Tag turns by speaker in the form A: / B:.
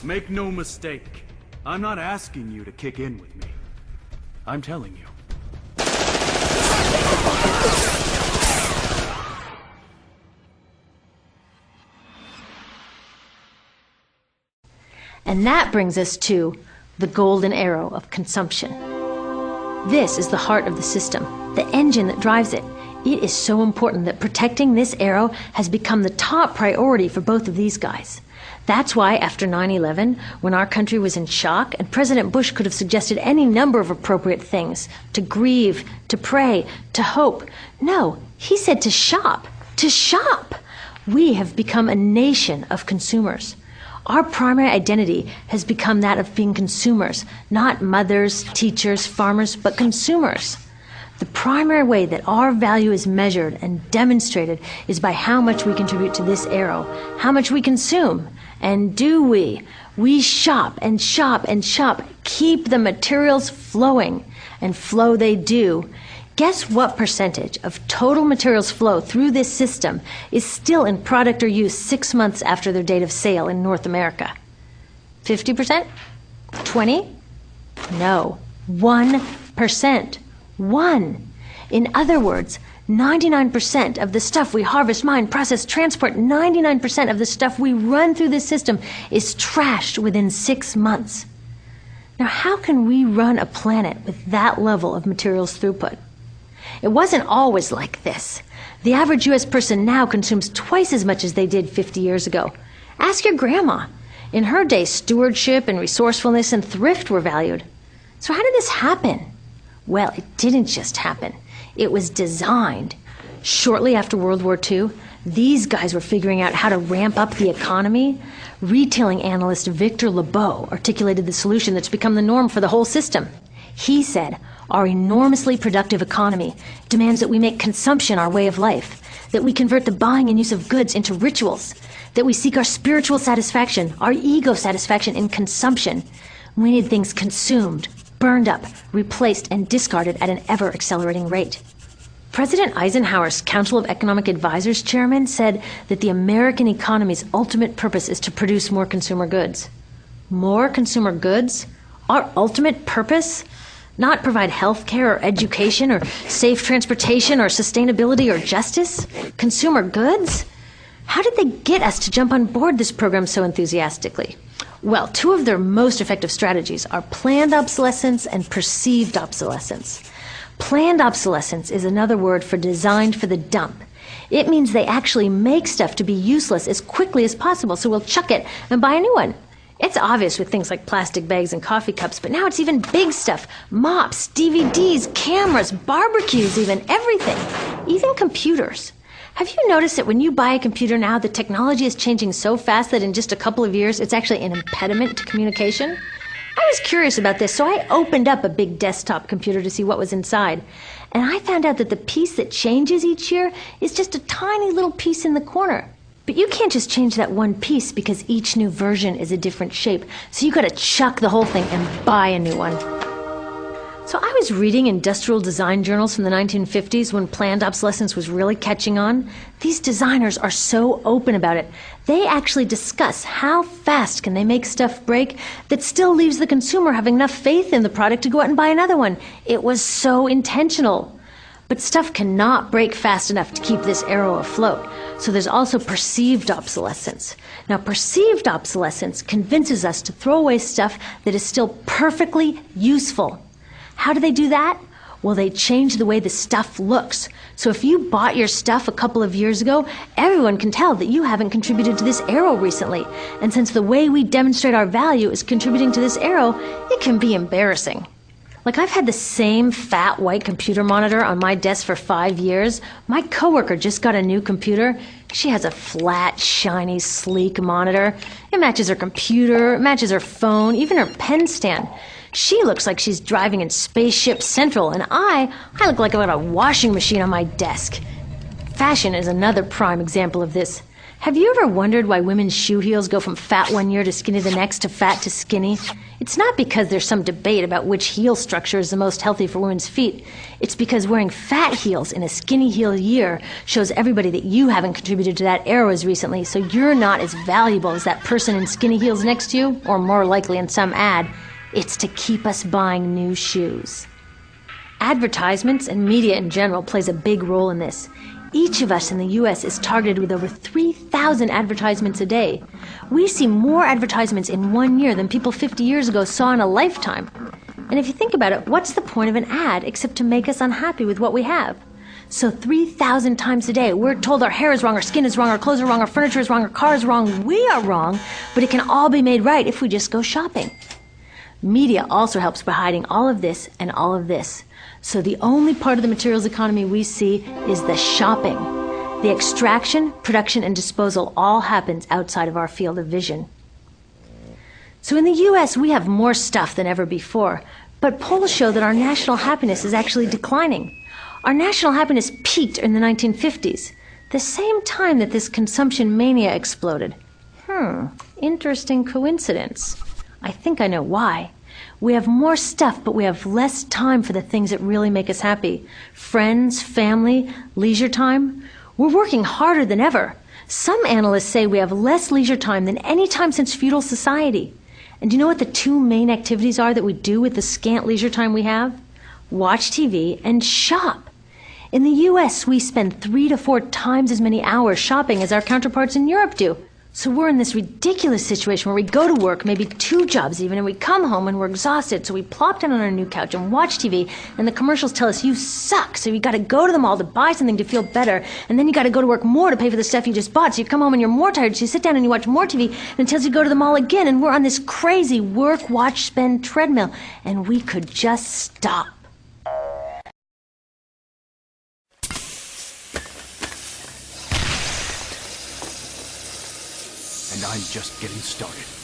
A: Make no mistake, I'm not asking you to kick in with me. I'm telling you.
B: And that brings us to the golden arrow of consumption. This is the heart of the system, the engine that drives it. It is so important that protecting this arrow has become the top priority for both of these guys. That's why after 9/11, when our country was in shock, and President Bush could have suggested any number of appropriate things, to grieve, to pray, to hope. No, he said to shop, to shop. We have become a nation of consumers. Our primary identity has become that of being consumers, not mothers, teachers, farmers, but consumers. The primary way that our value is measured and demonstrated is by how much we contribute to this arrow, how much we consume. And do we? We shop and shop and shop, keep the materials flowing, and flow they do. Guess what percentage of total materials flow through this system is still in product or use 6 months after their date of sale in North America? 50%? 20? No, 1%. 1. In other words, 99% of the stuff we harvest, mine, process, transport, 99% of the stuff we run through this system is trashed within 6 months. Now, how can we run a planet with that level of materials throughput? It wasn't always like this. The average U.S. person now consumes twice as much as they did 50 years ago. Ask your grandma. In her day, stewardship and resourcefulness and thrift were valued. So how did this happen? Well, it didn't just happen. It was designed. Shortly after World War II, these guys were figuring out how to ramp up the economy. Retailing analyst Victor Lebeau articulated the solution that's become the norm for the whole system. He said, our enormously productive economy demands that we make consumption our way of life, that we convert the buying and use of goods into rituals, that we seek our spiritual satisfaction, our ego satisfaction in consumption. We need things consumed, burned up, replaced, and discarded at an ever-accelerating rate. President Eisenhower's Council of Economic Advisors chairman said that the American economy's ultimate purpose is to produce more consumer goods. More consumer goods? Our ultimate purpose? Not provide health care or education or safe transportation or sustainability or justice? Consumer goods? How did they get us to jump on board this program so enthusiastically? Well, 2 of their most effective strategies are planned obsolescence and perceived obsolescence. Planned obsolescence is another word for designed for the dump. It means they actually make stuff to be useless as quickly as possible, so we'll chuck it and buy a new one. It's obvious with things like plastic bags and coffee cups, but now it's even big stuff. Mops, DVDs, cameras, barbecues even, everything. Even computers. Have you noticed that when you buy a computer now, the technology is changing so fast that in just a couple of years, it's actually an impediment to communication? I was curious about this, so I opened up a big desktop computer to see what was inside. And I found out that the piece that changes each year is just a tiny little piece in the corner. But you can't just change that one piece because each new version is a different shape. So you gotta chuck the whole thing and buy a new one. So I was reading industrial design journals from the 1950s when planned obsolescence was really catching on. These designers are so open about it. They actually discuss how fast can they make stuff break that still leaves the consumer having enough faith in the product to go out and buy another one. It was so intentional. But stuff cannot break fast enough to keep this arrow afloat. So there's also perceived obsolescence. Now, perceived obsolescence convinces us to throw away stuff that is still perfectly useful. How do they do that? Well, they change the way the stuff looks. So if you bought your stuff a couple of years ago, everyone can tell that you haven't contributed to this arrow recently. And since the way we demonstrate our value is contributing to this arrow, it can be embarrassing. Like, I've had the same fat white computer monitor on my desk for 5 years. My coworker just got a new computer. She has a flat, shiny, sleek monitor. It matches her computer, it matches her phone, even her pen stand. She looks like she's driving in Spaceship Central, and I look like I've got a washing machine on my desk. Fashion is another prime example of this. Have you ever wondered why women's shoe heels go from fat one year to skinny the next to fat to skinny? It's not because there's some debate about which heel structure is the most healthy for women's feet. It's because wearing fat heels in a skinny heel year shows everybody that you haven't contributed to that arrow as recently, so you're not as valuable as that person in skinny heels next to you, or more likely in some ad. It's to keep us buying new shoes. Advertisements and media in general plays a big role in this. Each of us in the U.S. is targeted with over 3,000 advertisements a day. We see more advertisements in 1 year than people 50 years ago saw in a lifetime. And if you think about it, what's the point of an ad except to make us unhappy with what we have? So 3,000 times a day, we're told our hair is wrong, our skin is wrong, our clothes are wrong, our furniture is wrong, our car is wrong. We are wrong, but it can all be made right if we just go shopping. Media also helps by hiding all of this and all of this. So the only part of the materials economy we see is the shopping. The extraction, production, and disposal all happens outside of our field of vision. So in the U.S., we have more stuff than ever before, but polls show that our national happiness is actually declining. Our national happiness peaked in the 1950s, the same time that this consumption mania exploded. Interesting coincidence. I think I know why. We have more stuff, but we have less time for the things that really make us happy. Friends, family, leisure time. We're working harder than ever. Some analysts say we have less leisure time than any time since feudal society. And do you know what the two main activities are that we do with the scant leisure time we have? Watch TV and shop. In the U.S., we spend 3 to 4 times as many hours shopping as our counterparts in Europe do. So we're in this ridiculous situation where we go to work, maybe 2 jobs even, and we come home and we're exhausted, so we plop down on our new couch and watch TV, and the commercials tell us you suck, so you gotta go to the mall to buy something to feel better, and then you gotta go to work more to pay for the stuff you just bought, so you come home and you're more tired, so you sit down and you watch more TV, and it tells you to go to the mall again, and we're on this crazy work, watch, spend treadmill, and we could just stop.
A: And I'm just getting started.